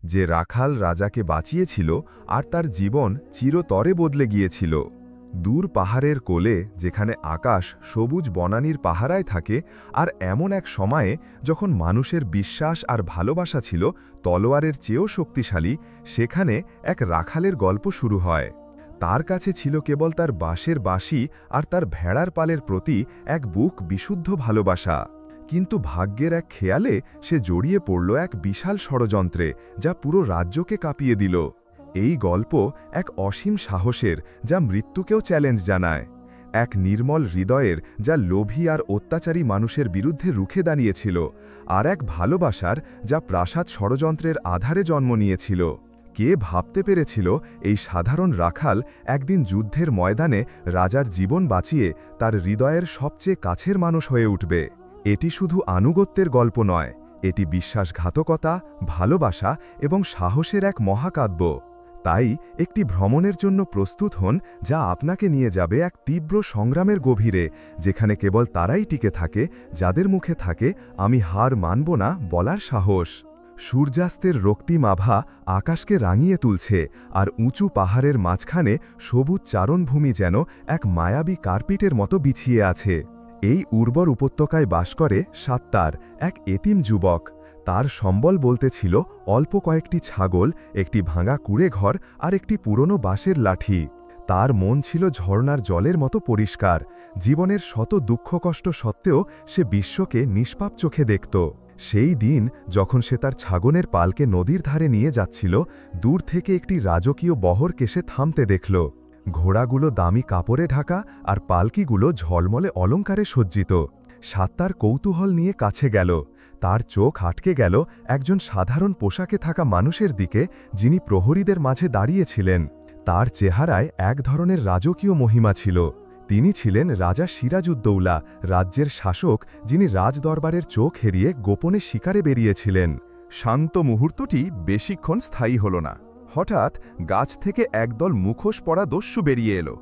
যে রাখাল রাজাকে বাঁচিয়েছিল আর তার জীবন চিরতরে বদলে গিয়েছিল। দূর পাহাড়ের কোলে যেখানে আকাশ সবুজ বনানীর পাহারায় থাকে, আর এমন এক সময়ে যখন মানুষের বিশ্বাস আর ভালোবাসা ছিল তলোয়ারের চেয়েও শক্তিশালী, সেখানে এক রাখালের গল্প শুরু হয়। তার কাছে ছিল কেবল তার বাঁশের বাঁশি আর তার ভেড়ার পালের প্রতি এক বুক বিশুদ্ধ ভালোবাসা। কিন্তু ভাগ্যের এক খেয়ালে সে জড়িয়ে পড়ল এক বিশাল ষড়যন্ত্রে, যা পুরো রাজ্যকে কাঁপিয়ে দিল। এই গল্প এক অসীম সাহসের, যা মৃত্যুকেও চ্যালেঞ্জ জানায়, এক নির্মল হৃদয়ের যা লোভী আর অত্যাচারী মানুষের বিরুদ্ধে রুখে দাঁড়িয়েছিল, আর এক ভালোবাসার যা প্রাসাদ ষড়যন্ত্রের আধারে জন্ম নিয়েছিল। কে ভাবতে পেরেছিল এই সাধারণ রাখাল একদিন যুদ্ধের ময়দানে রাজার জীবন বাঁচিয়ে তার হৃদয়ের সবচেয়ে কাছের মানুষ হয়ে উঠবে? এটি শুধু আনুগত্যের গল্প নয়, এটি বিশ্বাসঘাতকতা, ভালোবাসা এবং সাহসের এক মহাকাব্য। তাই একটি ভ্রমণের জন্য প্রস্তুত হন, যা আপনাকে নিয়ে যাবে এক তীব্র সংগ্রামের গভীরে, যেখানে কেবল তারাই টিকে থাকে যাদের মুখে থাকে আমি হার মানব না বলার সাহস। সূর্যাস্তের রক্তিম আভা আকাশকে রাঙিয়ে তুলছে, আর উঁচু পাহাড়ের মাঝখানে সবুজ চারণভূমি যেন এক মায়াবী কার্পিটের মতো বিছিয়ে আছে। এই উর্বর উপত্যকায় বাস করে সাত্তার, এক এতিম যুবক। তার সম্বল বলতে ছিল অল্প কয়েকটি ছাগল, একটি ভাঙা কুঁড়েঘর আর একটি পুরনো বাঁশের লাঠি। তার মন ছিল ঝর্ণার জলের মতো পরিষ্কার। জীবনের শত দুঃখ কষ্ট সত্ত্বেও সে বিশ্বকে নিষ্পাপ চোখে দেখত। সেই দিন যখন সে তার ছাগলের পালকে নদীর ধারে নিয়ে যাচ্ছিল, দূর থেকে একটি রাজকীয় বহরকে সে থামতে দেখল। ঘোড়াগুলো দামি কাপড়ে ঢাকা আর পালকিগুলো ঝলমলে অলঙ্কারে সজ্জিত। সাত্তার কৌতূহল নিয়ে কাছে গেল। তার চোখ আটকে গেল একজন সাধারণ পোশাকে থাকা মানুষের দিকে, যিনি প্রহরীদের মাঝে দাঁড়িয়েছিলেন। তার চেহারায় এক ধরনের রাজকীয় মহিমা ছিল। তিনি ছিলেন রাজা সিরাজউদ্দৌলা, রাজ্যের শাসক, যিনি রাজদরবারের চোখ হেরিয়ে গোপনে শিকারে বেরিয়েছিলেন। শান্ত মুহূর্তটি বেশিক্ষণ স্থায়ী হল না। হঠাৎ গাছ থেকে একদল মুখোশ পরা দস্যু বেরিয়ে এলো।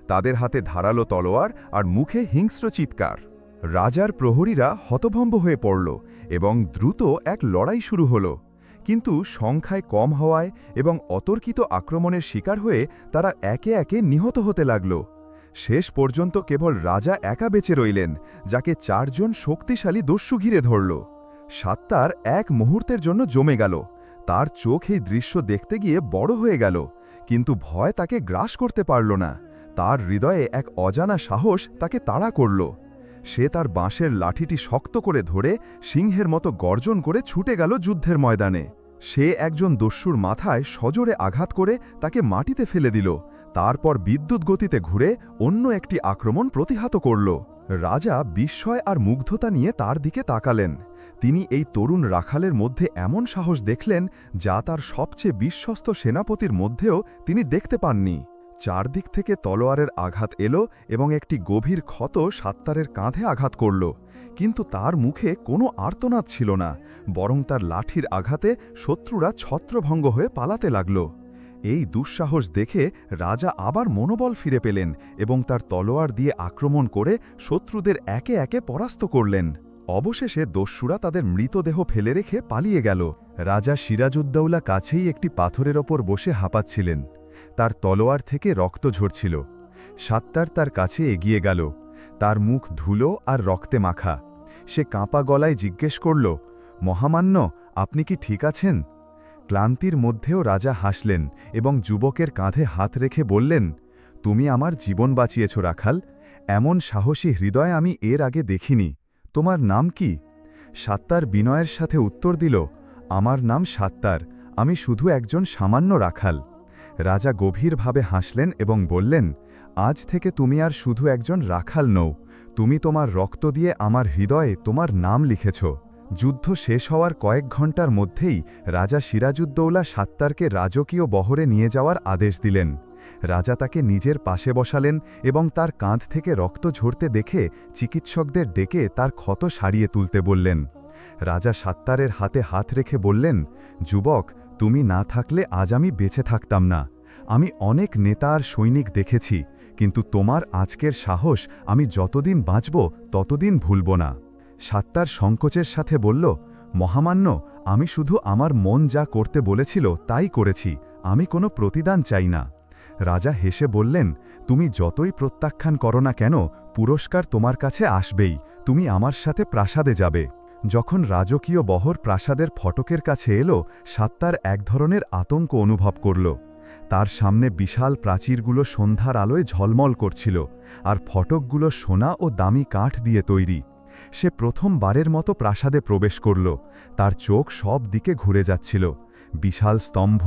তাদের হাতে ধারালো তলোয়ার আর মুখে হিংস্র চিৎকার। রাজার প্রহরীরা হতভম্ব হয়ে পড়ল এবং দ্রুত এক লড়াই শুরু হল। কিন্তু সংখ্যায় কম হওয়ায় এবং অতর্কিত আক্রমণের শিকার হয়ে তারা একে একে নিহত হতে লাগল। শেষ পর্যন্ত কেবল রাজা একা বেঁচে রইলেন, যাকে 4 জন শক্তিশালী দস্যু ঘিরে ধরল। সাত্তার এক মুহূর্তের জন্য জমে গেল। তার চোখ এই দৃশ্য দেখতে গিয়ে বড় হয়ে গেল, কিন্তু ভয় তাকে গ্রাস করতে পারল না। তার হৃদয়ে এক অজানা সাহস তাকে তাড়া করল। সে তার বাঁশের লাঠিটি শক্ত করে ধরে সিংহের মতো গর্জন করে ছুটে গেল যুদ্ধের ময়দানে। সে একজন দস্যুর মাথায় সজোরে আঘাত করে তাকে মাটিতে ফেলে দিল, তারপর বিদ্যুৎ গতিতে ঘুরে অন্য একটি আক্রমণ প্রতিহত করল। রাজা বিস্ময় আর মুগ্ধতা নিয়ে তার দিকে তাকালেন। তিনি এই তরুণ রাখালের মধ্যে এমন সাহস দেখলেন, যা তার সবচেয়ে বিশ্বস্ত সেনাপতির মধ্যেও তিনি দেখতে পাননি। চারদিক থেকে তলোয়ারের আঘাত এলো এবং একটি গভীর ক্ষত সাত্তারের কাঁধে আঘাত করল। কিন্তু তার মুখে কোনো আর্তনাদ ছিল না, বরং তার লাঠির আঘাতে শত্রুরা ছত্রভঙ্গ হয়ে পালাতে লাগল। এই দুঃসাহস দেখে রাজা আবার মনোবল ফিরে পেলেন এবং তার তলোয়ার দিয়ে আক্রমণ করে শত্রুদের একে একে পরাস্ত করলেন। অবশেষে দস্যুরা তাদের মৃতদেহ ফেলে রেখে পালিয়ে গেল। রাজা সিরাজউদ্দৌলা কাছেই একটি পাথরের ওপর বসে হাঁপাচ্ছিলেন। তার তলোয়ার থেকে রক্ত ঝরছিল। সাত্তার তার কাছে এগিয়ে গেল। তার মুখ ধুলো আর রক্তে মাখা। সে কাঁপা গলায় জিজ্ঞেস করল, মহামান্য, আপনি কি ঠিক আছেন? ক্লান্তির মধ্যেও রাজা হাসলেন এবং যুবকের কাঁধে হাত রেখে বললেন, তুমি আমার জীবন বাঁচিয়েছ রাখাল। এমন সাহসী হৃদয় আমি এর আগে দেখিনি। তোমার নাম কি? সাত্তার বিনয়ের সাথে উত্তর দিল, আমার নাম সাত্তার, আমি শুধু একজন সামান্য রাখাল। রাজা গভীরভাবে হাসলেন এবং বললেন, আজ থেকে তুমি আর শুধু একজন রাখাল নও, তুমি তোমার রক্ত দিয়ে আমার হৃদয়ে তোমার নাম লিখেছ। যুদ্ধ শেষ হওয়ার কয়েক ঘণ্টার মধ্যেই রাজা সিরাজউদ্দৌলা সাত্তারকে রাজকীয় বহরে নিয়ে যাওয়ার আদেশ দিলেন। রাজা তাকে নিজের পাশে বসালেন এবং তার কাঁধ থেকে রক্ত ঝরতে দেখে চিকিৎসকদের ডেকে তার ক্ষত সারিয়ে তুলতে বললেন। রাজা সাত্তারের হাতে হাত রেখে বললেন, যুবক, তুমি না থাকলে আজ আমি বেঁচে থাকতাম না। আমি অনেক নেতা আর সৈনিক দেখেছি, কিন্তু তোমার আজকের সাহস আমি যতদিন বাঁচব ততদিন ভুলব না। সাত্তার সংকোচের সাথে বলল, মহামান্য, আমি শুধু আমার মন যা করতে বলেছিল তাই করেছি, আমি কোনো প্রতিদান চাই না। রাজা হেসে বললেন, তুমি যতই প্রত্যাখ্যান করো না কেন, পুরস্কার তোমার কাছে আসবেই, তুমি আমার সাথে প্রাসাদে যাবে। যখন রাজকীয় বহর প্রাসাদের ফটকের কাছে এলো, সাত্তার এক ধরনের আতঙ্ক অনুভব করল। তার সামনে বিশাল প্রাচীরগুলো সন্ধ্যার আলোয় ঝলমল করছিল, আর ফটকগুলো সোনা ও দামি কাঠ দিয়ে তৈরি। সে প্রথমবারের মতো প্রাসাদে প্রবেশ করল। তার চোখ সব দিকে ঘুরে যাচ্ছিল। বিশাল স্তম্ভ,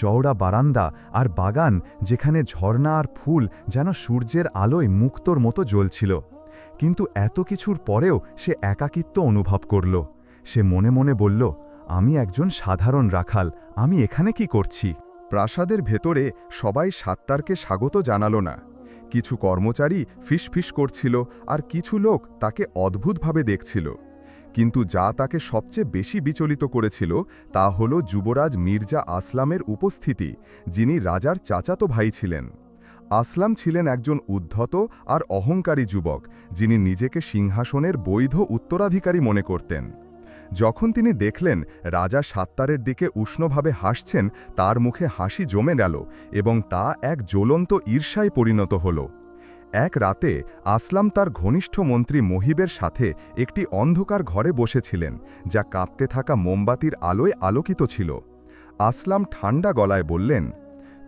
চওড়া বারান্দা আর বাগান, যেখানে ঝর্ণা আর ফুল যেন সূর্যের আলোয় মুক্তোর মতো জ্বলছিল। কিন্তু এত কিছুর পরেও সে একাকিত্ব অনুভব করল। সে মনে মনে বলল, আমি একজন সাধারণ রাখাল, আমি এখানে কি করছি? প্রাসাদের ভেতরে সবাই সাত্তারকে স্বাগত জানালো না। কিছু কর্মচারী ফিসফিস করছিল আর কিছু লোক তাকে অদ্ভুতভাবে দেখছিল। কিন্তু যা তাকে সবচেয়ে বেশি বিচলিত করেছিল তা হল যুবরাজ মির্জা আসলামের উপস্থিতি, যিনি রাজার চাচাতো ভাই ছিলেন। আসলাম ছিলেন একজন উদ্ধত আর অহংকারী যুবক, যিনি নিজেকে সিংহাসনের বৈধ উত্তরাধিকারী মনে করতেন। যখন তিনি দেখলেন রাজা সাত্তারের দিকে উষ্ণভাবে হাসছেন, তার মুখে হাসি জমে গেল এবং তা এক জ্বলন্ত ঈর্ষায় পরিণত হল। এক রাতে আসলাম তার ঘনিষ্ঠ মন্ত্রী মহিবের সাথে একটি অন্ধকার ঘরে বসেছিলেন, যা কাঁপতে থাকা মোমবাতির আলোয় আলোকিত ছিল। আসলাম ঠান্ডা গলায় বললেন,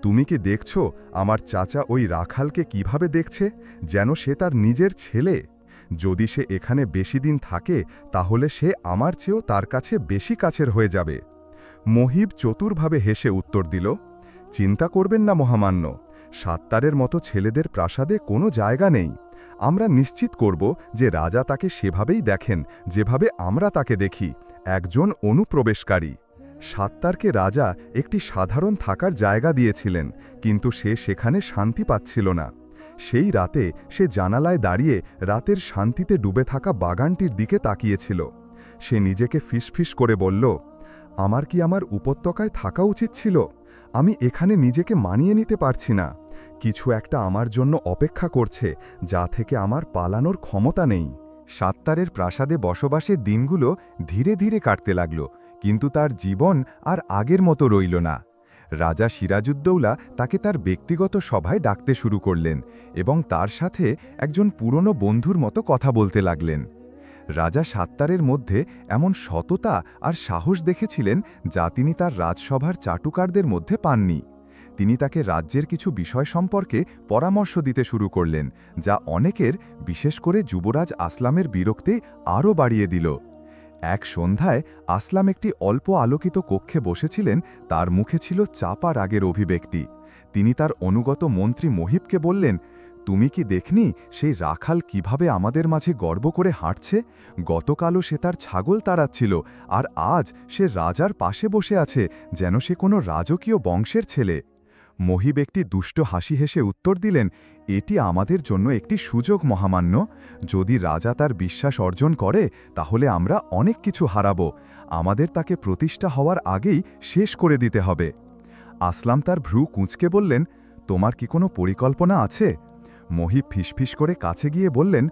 তুমি কি দেখছ আমার চাচা ওই রাখালকে কিভাবে দেখছে, যেন সে তার নিজের ছেলে? যদি সে এখানে বেশি দিন থাকে তাহলে সে আমার চেয়েও তার কাছে বেশি কাছের হয়ে যাবে। মহিব চতুরভাবে হেসে উত্তর দিল, চিন্তা করবেন না মহামান্য, সাত্তারের মতো ছেলেদের প্রাসাদে কোনো জায়গা নেই। আমরা নিশ্চিত করব যে রাজা তাকে সেভাবেই দেখেন যেভাবে আমরা তাকে দেখি, একজন অনুপ্রবেশকারী। সাত্তারকে রাজা একটি সাধারণ থাকার জায়গা দিয়েছিলেন, কিন্তু সে সেখানে শান্তি পাচ্ছিল না। সেই রাতে সে জানালায় দাঁড়িয়ে রাতের শান্তিতে ডুবে থাকা বাগানটির দিকে তাকিয়েছিল। সে নিজেকে ফিসফিস করে বলল, আমার কি আমার উপত্যকায় থাকা উচিত ছিল? আমি এখানে নিজেকে মানিয়ে নিতে পারছি না। কিছু একটা আমার জন্য অপেক্ষা করছে, যা থেকে আমার পালানোর ক্ষমতা নেই। সাত্তারের প্রাসাদে বসবাসের দিনগুলো ধীরে ধীরে কাটতে লাগল, কিন্তু তার জীবন আর আগের মতো রইল না। রাজা সিরাজউদ্দৌলা তাকে তার ব্যক্তিগত সভায় ডাকতে শুরু করলেন এবং তার সাথে একজন পুরনো বন্ধুর মতো কথা বলতে লাগলেন। রাজা সাত্তারের মধ্যে এমন সততা আর সাহস দেখেছিলেন যা তিনি তার রাজসভার চাটুকারদের মধ্যে পাননি। তিনি তাকে রাজ্যের কিছু বিষয় সম্পর্কে পরামর্শ দিতে শুরু করলেন, যা অনেকের, বিশেষ করে যুবরাজ আসলামের বিরক্তি আরও বাড়িয়ে দিল। এক সন্ধ্যায় আসলাম একটি অল্প আলোকিত কক্ষে বসেছিলেন, তার মুখে ছিল চাপা রাগের অভিব্যক্তি। তিনি তার অনুগত মন্ত্রী মহিবকে বললেন, তুমি কি দেখনি সেই রাখাল কিভাবে আমাদের মাঝে গর্ব করে হাঁটছে? গতকালও সে তার ছাগল তাড়াচ্ছিল, আর আজ সে রাজার পাশে বসে আছে, যেন সে কোনো রাজকীয় বংশের ছেলে। মহিব একটি দুষ্ট হাসি হেসে উত্তর দিলেন, এটি আমাদের জন্য একটি সুযোগ মহামান্য। যদি রাজা তার বিশ্বাস অর্জন করে তাহলে আমরা অনেক কিছু হারাব। আমাদের তাকে প্রতিষ্ঠা হওয়ার আগেই শেষ করে দিতে হবে। আসলাম তার ভ্রু কুঁচকে বললেন, তোমার কি কোনো পরিকল্পনা আছে? মহিব ফিসফিস করে কাছে গিয়ে বললেন,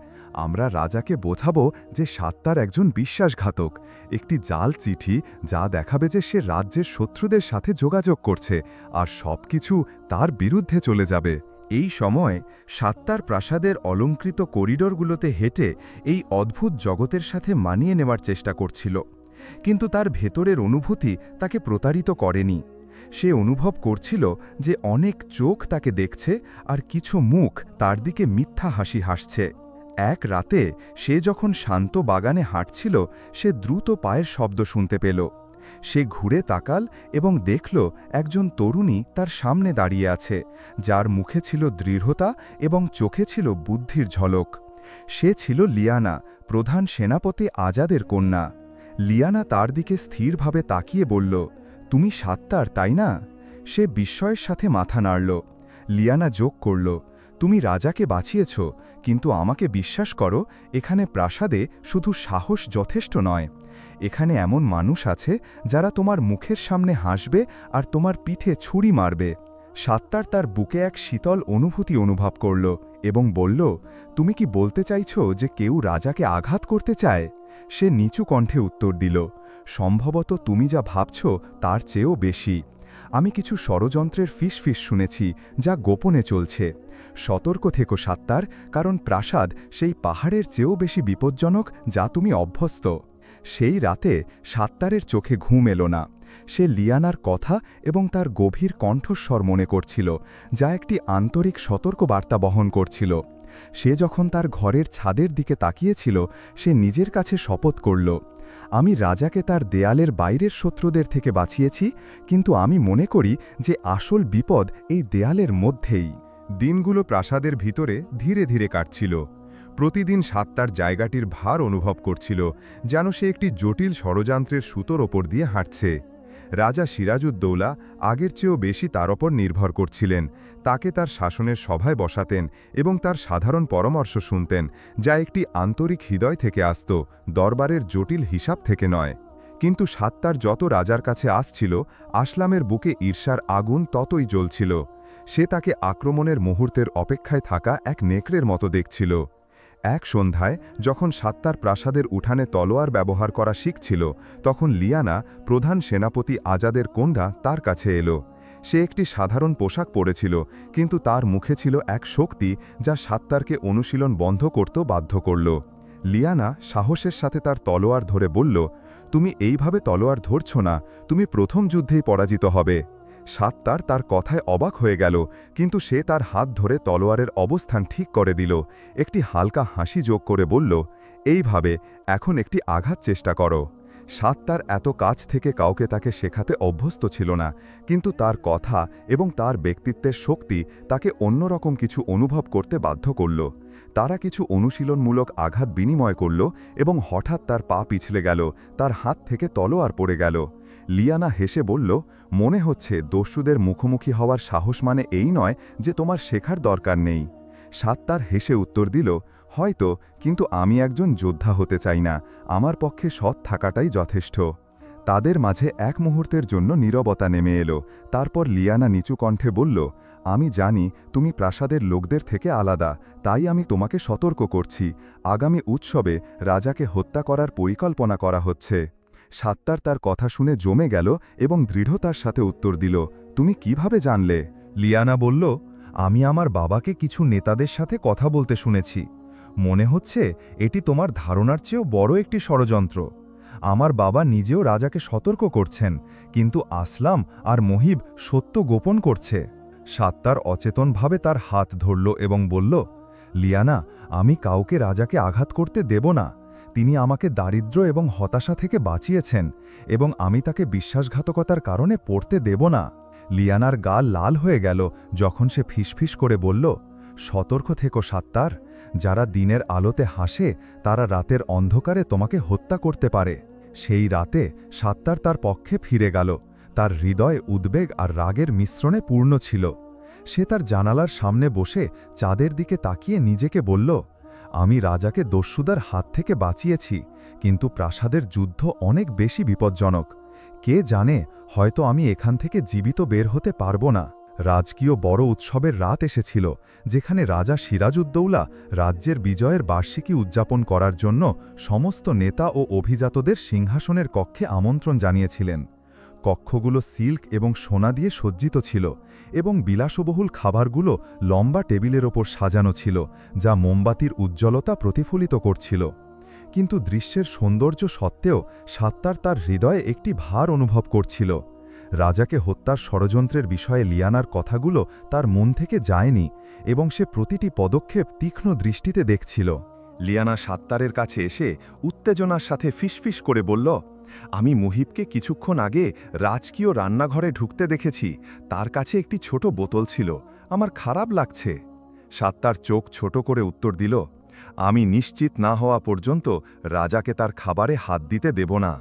আমরা রাজাকে বোঝাবো যে সাত্তার একজন বিশ্বাসঘাতক, একটি জাল চিঠি যা দেখাবে যে সে রাজ্যের শত্রুদের সাথে যোগাযোগ করছে, আর সবকিছু তার বিরুদ্ধে চলে যাবে। এই সময় সাত্তার প্রাসাদের অলঙ্কৃত করিডোরগুলোতে হেঁটে এই অদ্ভুত জগতের সাথে মানিয়ে নেওয়ার চেষ্টা করছিল, কিন্তু তার ভেতরের অনুভূতি তাকে প্রতারিত করেনি। সে অনুভব করছিল যে অনেক চোখ তাকে দেখছে আর কিছু মুখ তার দিকে মিথ্যা হাসি হাসছে। এক রাতে সে যখন শান্ত বাগানে হাঁটছিল, সে দ্রুত পায়ের শব্দ শুনতে পেল। সে ঘুরে তাকাল এবং দেখল একজন তরুণী তার সামনে দাঁড়িয়ে আছে, যার মুখে ছিল দৃঢ়তা এবং চোখে ছিল বুদ্ধির ঝলক। সে ছিল লিয়ানা, প্রধান সেনাপতি আজাদের কন্যা। লিয়ানা তার দিকে স্থিরভাবে তাকিয়ে বলল, তুমি সাত্তার, তাই না? সে বিস্ময়ের সাথে মাথা নাড়ল। লিয়ানা যোগ করল, তুমি রাজাকে বাঁচিয়েছ, কিন্তু আমাকে বিশ্বাস করো, এখানে প্রাসাদে শুধু সাহস যথেষ্ট নয়। এখানে এমন মানুষ আছে যারা তোমার মুখের সামনে হাসবে আর তোমার পিঠে ছুরি মারবে। সাত্তার তার বুকে এক শীতল অনুভূতি অনুভব করল এবং বলল, তুমি কি বলতে চাইছ যে কেউ রাজাকে আঘাত করতে চায়? সে নিচু কণ্ঠে উত্তর দিল, সম্ভবত তুমি যা ভাবছ তার চেয়েও বেশি। আমি কিছু ষড়যন্ত্রের ফিসফিস শুনেছি যা গোপনে চলছে। সতর্ক থেকো সাত্তার, কারণ প্রাসাদ সেই পাহাড়ের চেয়েও বেশি বিপজ্জনক যা তুমি অভ্যস্ত। সেই রাতে সাত্তারের চোখে ঘুম এলো না। সে লিয়ানার কথা এবং তার গভীর কণ্ঠস্বর মনে করছিল, যা একটি আন্তরিক সতর্কবার্তা বহন করছিল। সে যখন তার ঘরের ছাদের দিকে তাকিয়েছিল, সে নিজের কাছে শপথ করল, আমি রাজাকে তার দেয়ালের বাইরের শত্রুদের থেকে বাঁচিয়েছি, কিন্তু আমি মনে করি যে আসল বিপদ এই দেয়ালের মধ্যেই। দিনগুলো প্রাসাদের ভিতরে ধীরে ধীরে কাটছিল। প্রতিদিন সাত্তার জায়গাটির ভার অনুভব করছিল, যেন সে একটি জটিল ষড়যন্ত্রের সুতোর ওপর দিয়ে হাঁটছে। রাজা সিরাজউদ্দৌলা আগের চেয়েও বেশি তার ওপর নির্ভর করছিলেন। তাকে তার শাসনের সভায় বসাতেন এবং তার সাধারণ পরামর্শ শুনতেন, যা একটি আন্তরিক হৃদয় থেকে আসত, দরবারের জটিল হিসাব থেকে নয়। কিন্তু সাত্তার যত রাজার কাছে আসছিল, আসলামের বুকে ঈর্ষার আগুন ততই জ্বলছিল। সে তাকে আক্রমণের মুহূর্তের অপেক্ষায় থাকা এক নেকড়ের মতো দেখছিল। এক সন্ধ্যায় যখন সাত্তার প্রাসাদের উঠানে তলোয়ার ব্যবহার করা শিখছিল, তখন লিয়ানা, প্রধান সেনাপতি আজাদের কন্যা, তার কাছে এলো। সে একটি সাধারণ পোশাক পরেছিল, কিন্তু তার মুখে ছিল এক শক্তি যা সাত্তারকে অনুশীলন বন্ধ করতে বাধ্য করল। লিয়ানা সাহসের সাথে তার তলোয়ার ধরে বলল, তুমি এইভাবে তলোয়ার ধরছ না, তুমি প্রথম যুদ্ধেই পরাজিত হবে। সাত্তার তার কথায় অবাক হয়ে গেল, কিন্তু সে তার হাত ধরে তলোয়ারের অবস্থান ঠিক করে দিল। একটি হালকা হাসি যোগ করে বলল, এইভাবে এখন একটি আঘাত চেষ্টা করো। সাত্তার এত কাছ থেকে কাউকে তাকে শেখাতে অভ্যস্ত ছিল না, কিন্তু তার কথা এবং তার ব্যক্তিত্বের শক্তি তাকে অন্যরকম কিছু অনুভব করতে বাধ্য করল। তারা কিছু অনুশীলনমূলক আঘাত বিনিময় করল এবং হঠাৎ তার পা পিছলে গেল, তার হাত থেকে তলোয়ার পড়ে গেল। লিয়ানা হেসে বলল, মনে হচ্ছে দস্যুদের মুখোমুখি হওয়ার সাহস মানে এই নয় যে তোমার শেখার দরকার নেই। সাত্তার হেসে উত্তর দিল, হয়তো, কিন্তু আমি একজন যোদ্ধা হতে চাই না, আমার পক্ষে সৎ থাকাটাই যথেষ্ট। তাদের মাঝে এক মুহূর্তের জন্য নীরবতা নেমে এলো। তারপর লিয়ানা নিচু কণ্ঠে বলল, আমি জানি তুমি প্রাসাদের লোকদের থেকে আলাদা, তাই আমি তোমাকে সতর্ক করছি, আগামী উৎসবে রাজাকে হত্যা করার পরিকল্পনা করা হচ্ছে। সাত্তার তার কথা শুনে জমে গেল এবং দৃঢ়তার সাথে উত্তর দিল, তুমি কিভাবে জানলে? লিয়ানা বলল, আমি আমার বাবাকে কিছু নেতাদের সাথে কথা বলতে শুনেছি। মনে হচ্ছে এটি তোমার ধারণার চেয়েও বড় একটি ষড়যন্ত্র। আমার বাবা নিজেও রাজাকে সতর্ক করছেন, কিন্তু আসলাম আর মহিব সত্য গোপন করছে। সাত্তার অচেতনভাবে তার হাত ধরল এবং বলল, লিয়ানা, আমি কাউকে রাজাকে আঘাত করতে দেব না। তিনি আমাকে দারিদ্র্য এবং হতাশা থেকে বাঁচিয়েছেন, এবং আমি তাকে বিশ্বাসঘাতকতার কারণে পড়তে দেব না। লিয়ানার গা লাল হয়ে গেল যখন সে ফিসফিস করে বলল, সতর্ক থেকো সাত্তার, যারা দিনের আলোতে হাসে তারা রাতের অন্ধকারে তোমাকে হত্যা করতে পারে। সেই রাতে সাত্তার তার পক্ষে ফিরে গেল। তার হৃদয় উদ্বেগ আর রাগের মিশ্রণে পূর্ণ ছিল। সে তার জানালার সামনে বসে চাঁদের দিকে তাকিয়ে নিজেকে বলল, আমি রাজাকে দস্যুদার হাত থেকে বাঁচিয়েছি, কিন্তু প্রাসাদের যুদ্ধ অনেক বেশি বিপজ্জনক। কে জানে, হয়তো আমি এখান থেকে জীবিত বের হতে পারব না। রাজকীয় বড় উৎসবের রাত এসেছিল, যেখানে রাজা সিরাজউদ্দৌলা রাজ্যের বিজয়ের বার্ষিকী উদযাপন করার জন্য সমস্ত নেতা ও অভিজাতদের সিংহাসনের কক্ষে আমন্ত্রণ জানিয়েছিলেন। কক্ষগুলো সিল্ক এবং সোনা দিয়ে সজ্জিত ছিল, এবং বিলাসবহুল খাবারগুলো লম্বা টেবিলের ওপর সাজানো ছিল, যা মোমবাতির উজ্জ্বলতা প্রতিফলিত করছিল। কিন্তু দৃশ্যের সৌন্দর্য সত্ত্বেও সাত্তার তার হৃদয়ে একটি ভার অনুভব করছিল। রাজাকে হত্যার ষড়যন্ত্রের বিষয়ে লিয়ানার কথাগুলো তার মন থেকে যায়নি, এবং সে প্রতিটি পদক্ষেপ তীক্ষ্ণ দৃষ্টিতে দেখছিল। লিয়ানা সাত্তারের কাছে এসে উত্তেজনার সাথে ফিসফিস করে বলল, আমি মুহিবকে কিছুক্ষণ আগে রাজকীয় রান্নাঘরে ঢুকতে দেখেছি। তার কাছে একটি ছোট বোতল ছিল, আমার খারাপ লাগছে। সাত্তার চোখ ছোট করে উত্তর দিল, আমি নিশ্চিত না হওয়া পর্যন্ত রাজাকে তার খাবারে হাত দিতে দেব না।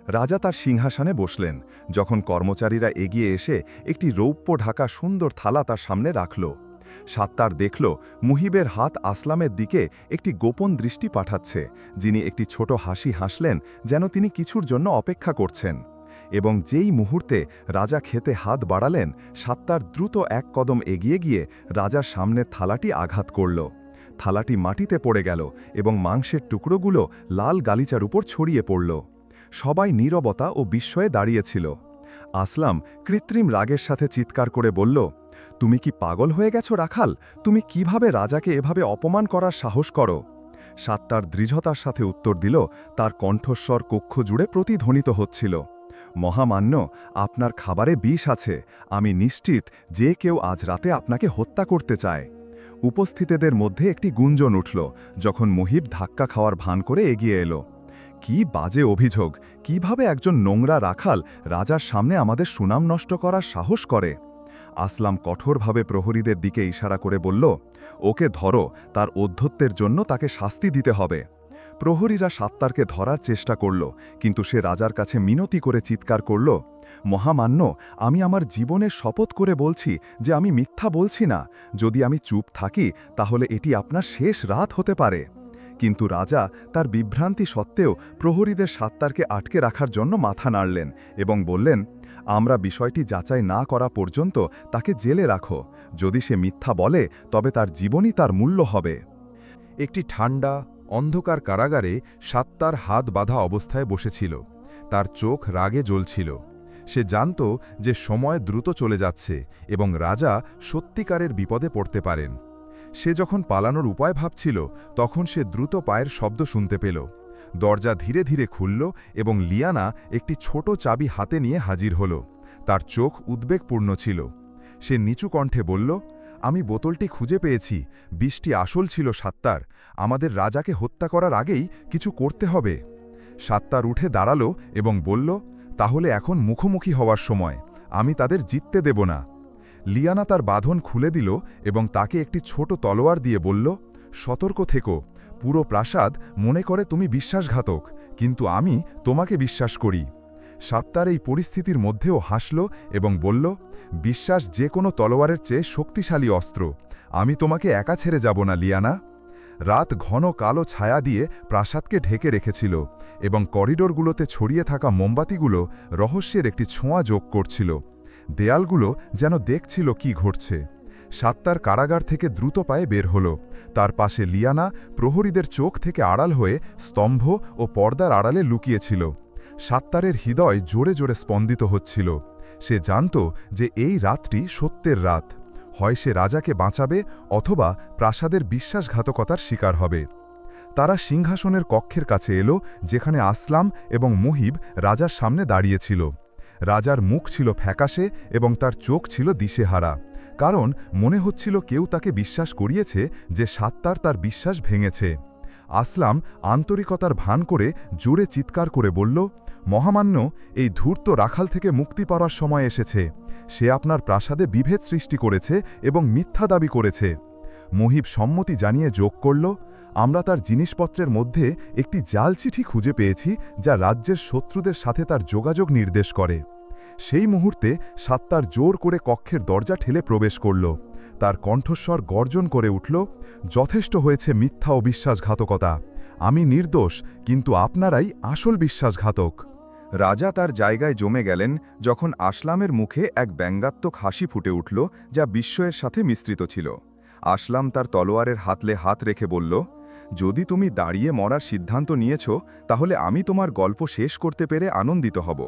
রাজা তার সিংহাসনে বসলেন, যখন কর্মচারীরা এগিয়ে এসে একটি রৌপ্য ঢাকা সুন্দর থালা তার সামনে রাখল। সাত্তার দেখল মুহিবের হাত আসলামের দিকে একটি গোপন দৃষ্টি পাঠাচ্ছে, যিনি একটি ছোট হাসি হাসলেন, যেন তিনি কিছুর জন্য অপেক্ষা করছেন। এবং যেই মুহূর্তে রাজা খেতে হাত বাড়ালেন, সাত্তার দ্রুত এক কদম এগিয়ে গিয়ে রাজার সামনে থালাটি আঘাত করল। থালাটি মাটিতে পড়ে গেল এবং মাংসের টুকরোগুলো লাল গালিচার উপর ছড়িয়ে পড়ল। সবাই নীরবতা ও বিস্ময়ে দাঁড়িয়েছিল। আসলাম কৃত্রিম রাগের সাথে চিৎকার করে বলল, তুমি কি পাগল হয়ে গেছো রাখাল? তুমি কিভাবে রাজাকে এভাবে অপমান করার সাহস করো? সাত্তার দৃঢ়তার সাথে উত্তর দিল, তার কণ্ঠস্বর কক্ষ জুড়ে প্রতিধ্বনিত হচ্ছিল, মহামান্য, আপনার খাবারে বিষ আছে। আমি নিশ্চিত যে কেউ আজ রাতে আপনাকে হত্যা করতে চায়। উপস্থিতদের মধ্যে একটি গুঞ্জন উঠল যখন মুহিব ধাক্কা খাওয়ার ভান করে এগিয়ে এলো। কি বাজে অভিযোগ! কিভাবে একজন নোংরা রাখাল রাজার সামনে আমাদের সুনাম নষ্ট করার সাহস করে? আসলাম কঠোরভাবে প্রহরীদের দিকে ইশারা করে বলল, ওকে ধরো, তার অধ্যত্বের জন্য তাকে শাস্তি দিতে হবে। প্রহরীরা সাত্তারকে ধরার চেষ্টা করল, কিন্তু সে রাজার কাছে মিনতি করে চিৎকার করল, মহামান্য, আমি আমার জীবনের শপথ করে বলছি যে আমি মিথ্যা বলছি না। যদি আমি চুপ থাকি তাহলে এটি আপনার শেষ রাত হতে পারে। কিন্তু রাজা তার বিভ্রান্তি সত্ত্বেও প্রহরীদের সাত্তারকে আটকে রাখার জন্য মাথা নাড়লেন এবং বললেন, আমরা বিষয়টি যাচাই না করা পর্যন্ত তাকে জেলে রাখো। যদি সে মিথ্যা বলে তবে তার জীবনই তার মূল্য হবে। একটি ঠান্ডা অন্ধকার কারাগারে সাত্তার হাত বাঁধা অবস্থায় বসেছিল। তার চোখ রাগে জ্বলছিল। সে জানত যে সময় দ্রুত চলে যাচ্ছে এবং রাজা সত্যিকারের বিপদে পড়তে পারেন। সে যখন পালানোর উপায় ভাবছিল, তখন সে দ্রুত পায়ের শব্দ শুনতে পেল। দরজা ধীরে ধীরে খুলল এবং লিয়ানা একটি ছোট চাবি হাতে নিয়ে হাজির হল। তার চোখ উদ্বেগপূর্ণ ছিল। সে নিচু কণ্ঠে বলল, আমি বোতলটি খুঁজে পেয়েছি। বিষটি আসল ছিল সাত্তার। আমাদের রাজাকে হত্যা করার আগেই কিছু করতে হবে। সাত্তার উঠে দাঁড়ালো এবং বলল, তাহলে এখন মুখোমুখি হওয়ার সময়। আমি তাদের জিততে দেব না। লিয়ানা তার বাঁধন খুলে দিল এবং তাকে একটি ছোট তলোয়ার দিয়ে বলল, সতর্ক থেকো। পুরো প্রাসাদ মনে করে তুমি বিশ্বাসঘাতক, কিন্তু আমি তোমাকে বিশ্বাস করি। সাত্তার এই পরিস্থিতির মধ্যেও হাসল এবং বলল, বিশ্বাস যে কোনো তলোয়ারের চেয়ে শক্তিশালী অস্ত্র। আমি তোমাকে একা ছেড়ে যাব না লিয়ানা। রাত ঘন কালো ছায়া দিয়ে প্রাসাদকে ঢেকে রেখেছিল এবং করিডোরগুলোতে ছড়িয়ে থাকা মোমবাতিগুলো রহস্যের একটি ছোঁয়া যোগ করছিল। দেয়ালগুলো যেন দেখছিল কি ঘটছে। সাত্তার কারাগার থেকে দ্রুত পায়ে বের হল। তার পাশে লিয়ানা প্রহরীদের চোখ থেকে আড়াল হয়ে স্তম্ভ ও পর্দার আড়ালে লুকিয়েছিল। সাত্তারের হৃদয় জোরে জোরে স্পন্দিত হচ্ছিল। সে জানত যে এই রাতটি সত্যের রাত। হয় সে রাজাকে বাঁচাবে অথবা প্রাসাদের বিশ্বাসঘাতকতার শিকার হবে। তারা সিংহাসনের কক্ষের কাছে এলো, যেখানে আসলাম এবং মুহিব রাজার সামনে দাঁড়িয়েছিল। রাজার মুখ ছিল ফ্যাকাশে এবং তার চোখ ছিল দিশেহারা, কারণ মনে হচ্ছিল কেউ তাকে বিশ্বাস করিয়েছে যে সাত্তার তার বিশ্বাস ভেঙেছে। আসলাম আন্তরিকতার ভান করে জোরে চিৎকার করে বলল, মহামান্য, এই ধূর্ত রাখাল থেকে মুক্তি পাওয়ার সময় এসেছে। সে আপনার প্রাসাদে বিভেদ সৃষ্টি করেছে এবং মিথ্যা দাবি করেছে। মুহিব সম্মতি জানিয়ে যোগ করল, আমরা তার জিনিসপত্রের মধ্যে একটি জাল চিঠি খুঁজে পেয়েছি যা রাজ্যের শত্রুদের সাথে তার যোগাযোগ নির্দেশ করে। সেই মুহূর্তে সাত্তার জোর করে কক্ষের দরজা ঠেলে প্রবেশ করল। তার কণ্ঠস্বর গর্জন করে উঠল, যথেষ্ট হয়েছে মিথ্যা ও বিশ্বাসঘাতকতা। আমি নির্দোষ, কিন্তু আপনারাই আসল বিশ্বাসঘাতক। রাজা তার জায়গায় জমে গেলেন যখন আসলামের মুখে এক ব্যঙ্গাত্মক হাসি ফুটে উঠল, যা বিস্ময়ের সাথে মিশ্রিত ছিল। আসলাম তার তলোয়ারের হাতলে হাত রেখে বলল, যদি তুমি দাঁড়িয়ে মরার সিদ্ধান্ত নিয়েছ, তাহলে আমি তোমার গল্প শেষ করতে পেরে আনন্দিত হব।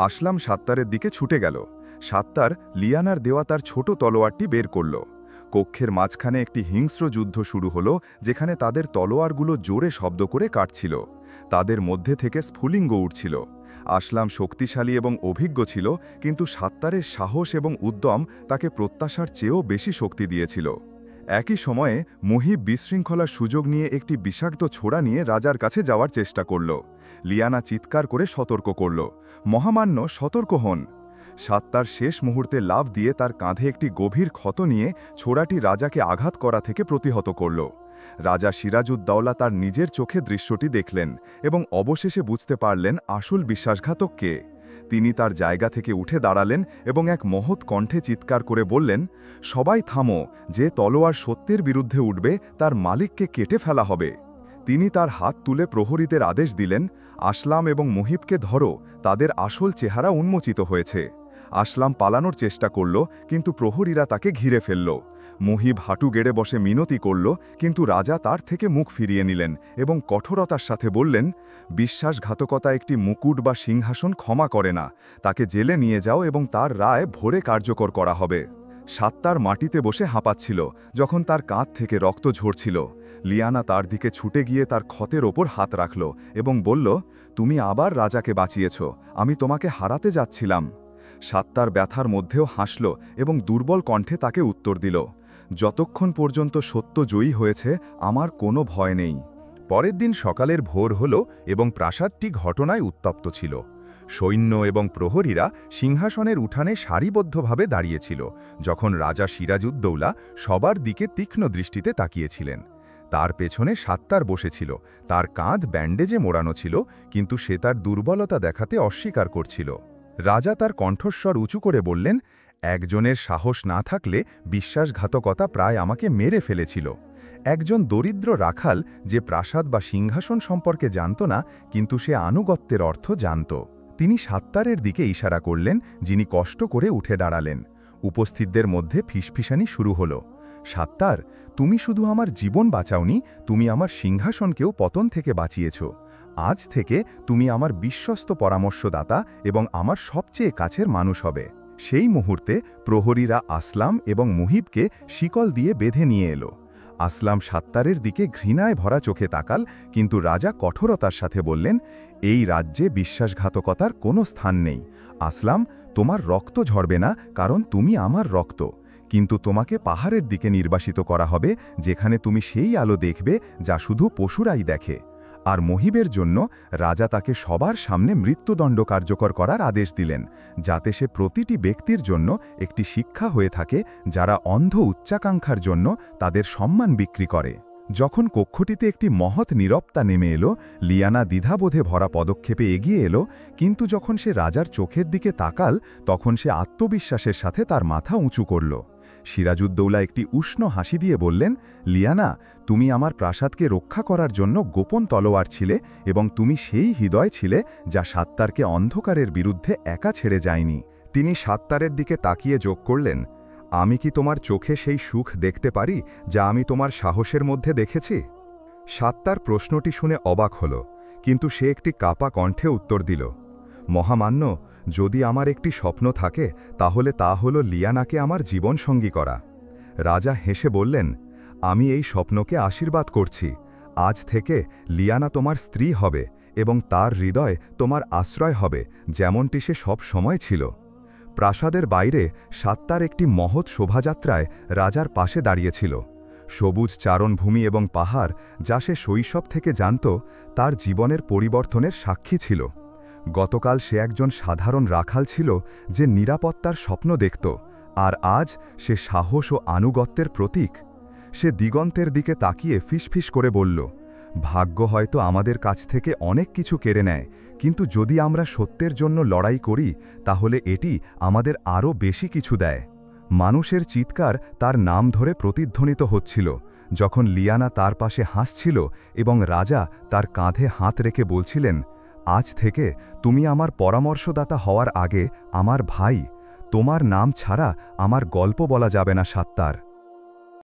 আসলাম সাত্তারের দিকে ছুটে গেল। সাত্তার লিয়ানার দেওয়া তার ছোট তলোয়ারটি বের করল। কক্ষের মাঝখানে একটি হিংস্র যুদ্ধ শুরু হলো, যেখানে তাদের তলোয়ারগুলো জোরে শব্দ করে কাটছিল। তাদের মধ্যে থেকে স্ফুলিঙ্গ উঠছিল। আসলাম শক্তিশালী এবং অভিজ্ঞ ছিল, কিন্তু সাত্তারের সাহস এবং উদ্যম তাকে প্রত্যাশার চেয়েও বেশি শক্তি দিয়েছিল। একই সময়ে মুহিব বিশৃঙ্খলার সুযোগ নিয়ে একটি বিষাক্ত ছোড়া নিয়ে রাজার কাছে যাওয়ার চেষ্টা করল। লিয়ানা চিৎকার করে সতর্ক করল, মহামান্য, সতর্ক হন। সাত্তার শেষ মুহূর্তে লাফ দিয়ে তার কাঁধে একটি গভীর ক্ষত নিয়ে ছোড়াটি রাজাকে আঘাত করা থেকে প্রতিহত করল। রাজা সিরাজউদ্দৌলা তার নিজের চোখে দৃশ্যটি দেখলেন এবং অবশেষে বুঝতে পারলেন আসল বিশ্বাসঘাতক কে। তিনি তার জায়গা থেকে উঠে দাঁড়ালেন এবং এক মহৎ কণ্ঠে চিৎকার করে বললেন, সবাই থামো, যে তলোয়ার সত্যের বিরুদ্ধে উঠবে তার মালিককে কেটে ফেলা হবে। তিনি তার হাত তুলে প্রহরীদের আদেশ দিলেন, আসলাম এবং মুহিবকে ধরো, তাদের আসল চেহারা উন্মোচিত হয়েছে। আসলাম পালানোর চেষ্টা করল, কিন্তু প্রহরীরা তাকে ঘিরে ফেলল। মুহিব হাঁটু গেড়ে বসে মিনতি করল, কিন্তু রাজা তার থেকে মুখ ফিরিয়ে নিলেন এবং কঠোরতার সাথে বললেন, বিশ্বাসঘাতকতা একটি মুকুট বা সিংহাসন ক্ষমা করে না, তাকে জেলে নিয়ে যাও এবং তার রায় ভোরে কার্যকর করা হবে। সাত্তার মাটিতে বসে হাঁপাচ্ছিল যখন তার কাঁধ থেকে রক্ত ঝরছিল। লিয়ানা তার দিকে ছুটে গিয়ে তার ক্ষতের ওপর হাত রাখল এবং বলল, তুমি আবার রাজাকে বাঁচিয়েছ, আমি তোমাকে হারাতে যাচ্ছিলাম। সাত্তার ব্যথার মধ্যেও হাসল এবং দুর্বল কণ্ঠে তাকে উত্তর দিল, যতক্ষণ পর্যন্ত সত্য জয়ী হয়েছে আমার কোনো ভয় নেই। পরের দিন সকালের ভোর হল এবং প্রাসাদটি ঘটনায় উত্তপ্ত ছিল। সৈন্য এবং প্রহরীরা সিংহাসনের উঠানে সারিবদ্ধভাবে দাঁড়িয়েছিল যখন রাজা সিরাজউদ্দৌলা সবার দিকে তীক্ষ্ণ দৃষ্টিতে তাকিয়েছিলেন। তার পেছনে সাত্তার বসেছিল, তার কাঁধ ব্যান্ডেজে মোড়ানো ছিল, কিন্তু সে তার দুর্বলতা দেখাতে অস্বীকার করছিল। রাজা তার কণ্ঠস্বর উঁচু করে বললেন, একজনের সাহস না থাকলে বিশ্বাসঘাতকতা প্রায় আমাকে মেরে ফেলেছিল। একজন দরিদ্র রাখাল যে প্রাসাদ বা সিংহাসন সম্পর্কে জানত না, কিন্তু সে আনুগত্যের অর্থ জানত। তিনি সাত্তারের দিকে ইশারা করলেন, যিনি কষ্ট করে উঠে দাঁড়ালেন। উপস্থিতদের মধ্যে ফিসফিসানি শুরু হল। সাত্তার, তুমি শুধু আমার জীবন বাঁচাওনি, তুমি আমার সিংহাসনকেও পতন থেকে বাঁচিয়েছ। আজ থেকে তুমি আমার বিশ্বস্ত পরামর্শদাতা এবং আমার সবচেয়ে কাছের মানুষ হবে। সেই মুহূর্তে প্রহরীরা আসলাম এবং মুহিবকে শিকল দিয়ে বেঁধে নিয়ে এলো। আসলাম সাত্তারের দিকে ঘৃণায় ভরা চোখে তাকাল, কিন্তু রাজা কঠোরতার সাথে বললেন, এই রাজ্যে বিশ্বাসঘাতকতার কোনো স্থান নেই। আসলাম, তোমার রক্ত ঝরবে না, কারণ তুমি আমার রক্ত, কিন্তু তোমাকে পাহাড়ের দিকে নির্বাসিত করা হবে, যেখানে তুমি সেই আলো দেখবে যা শুধু পশুরাই দেখে। আর মহিবের জন্য রাজা তাকে সবার সামনে মৃত্যুদণ্ড কার্যকর করার আদেশ দিলেন, যাতে সে প্রতিটি ব্যক্তির জন্য একটি শিক্ষা হয়ে থাকে, যারা অন্ধ উচ্চাকাঙ্ক্ষার জন্য তাদের সম্মান বিক্রি করে। যখন কক্ষটিতে একটি মহৎ নীরবতা নেমে এলো, লিয়ানা দ্বিধাবোধে ভরা পদক্ষেপে এগিয়ে এলো, কিন্তু যখন সে রাজার চোখের দিকে তাকাল, তখন সে আত্মবিশ্বাসের সাথে তার মাথা উঁচু করল। সিরাজউদ্দৌলা একটি উষ্ণ হাসি দিয়ে বললেন, লিয়ানা, তুমি আমার প্রাসাদকে রক্ষা করার জন্য গোপন তলোয়ার ছিলে এবং তুমি সেই হৃদয় ছিলে যা সাত্তারকে অন্ধকারের বিরুদ্ধে একা ছেড়ে যায়নি। তিনি সাত্তারের দিকে তাকিয়ে যোগ করলেন, আমি কি তোমার চোখে সেই সুখ দেখতে পারি যা আমি তোমার সাহসের মধ্যে দেখেছি? সাত্তার প্রশ্নটি শুনে অবাক হল, কিন্তু সে একটি কাপা কণ্ঠে উত্তর দিল, মহামান্য, যদি আমার একটি স্বপ্ন থাকে তাহলে তা হল লিয়ানাকে আমার জীবনসঙ্গী করা। রাজা হেসে বললেন, আমি এই স্বপ্নকে আশীর্বাদ করছি। আজ থেকে লিয়ানা তোমার স্ত্রী হবে এবং তার হৃদয় তোমার আশ্রয় হবে, যেমনটি সে সব সময় ছিল। প্রাসাদের বাইরে সাত্তার একটি মহৎ শোভাযাত্রায় রাজার পাশে দাঁড়িয়েছিল। সবুজ চারণভূমি এবং পাহাড়, যা সে শৈশব থেকে জানত, তার জীবনের পরিবর্তনের সাক্ষী ছিল। গতকাল সে একজন সাধারণ রাখাল ছিল যে নিরাপত্তার স্বপ্ন দেখত, আর আজ সে সাহস ও আনুগত্যের প্রতীক। সে দিগন্তের দিকে তাকিয়ে ফিসফিস করে বলল, ভাগ্য হয়তো আমাদের কাছ থেকে অনেক কিছু কেড়ে নেয়, কিন্তু যদি আমরা সত্যের জন্য লড়াই করি তাহলে এটি আমাদের আরও বেশি কিছু দেয়। মানুষের চিৎকার তার নাম ধরে প্রতিধ্বনিত হচ্ছিল, যখন লিয়ানা তার পাশে হাসছিল এবং রাজা তার কাঁধে হাত রেখে বলছিলেন, আজ থেকে তুমি আমার পরামর্শদাতা হওয়ার আগে আমার ভাই। তোমার নাম ছাড়া আমার গল্প বলা যাবে না, সাত্তার।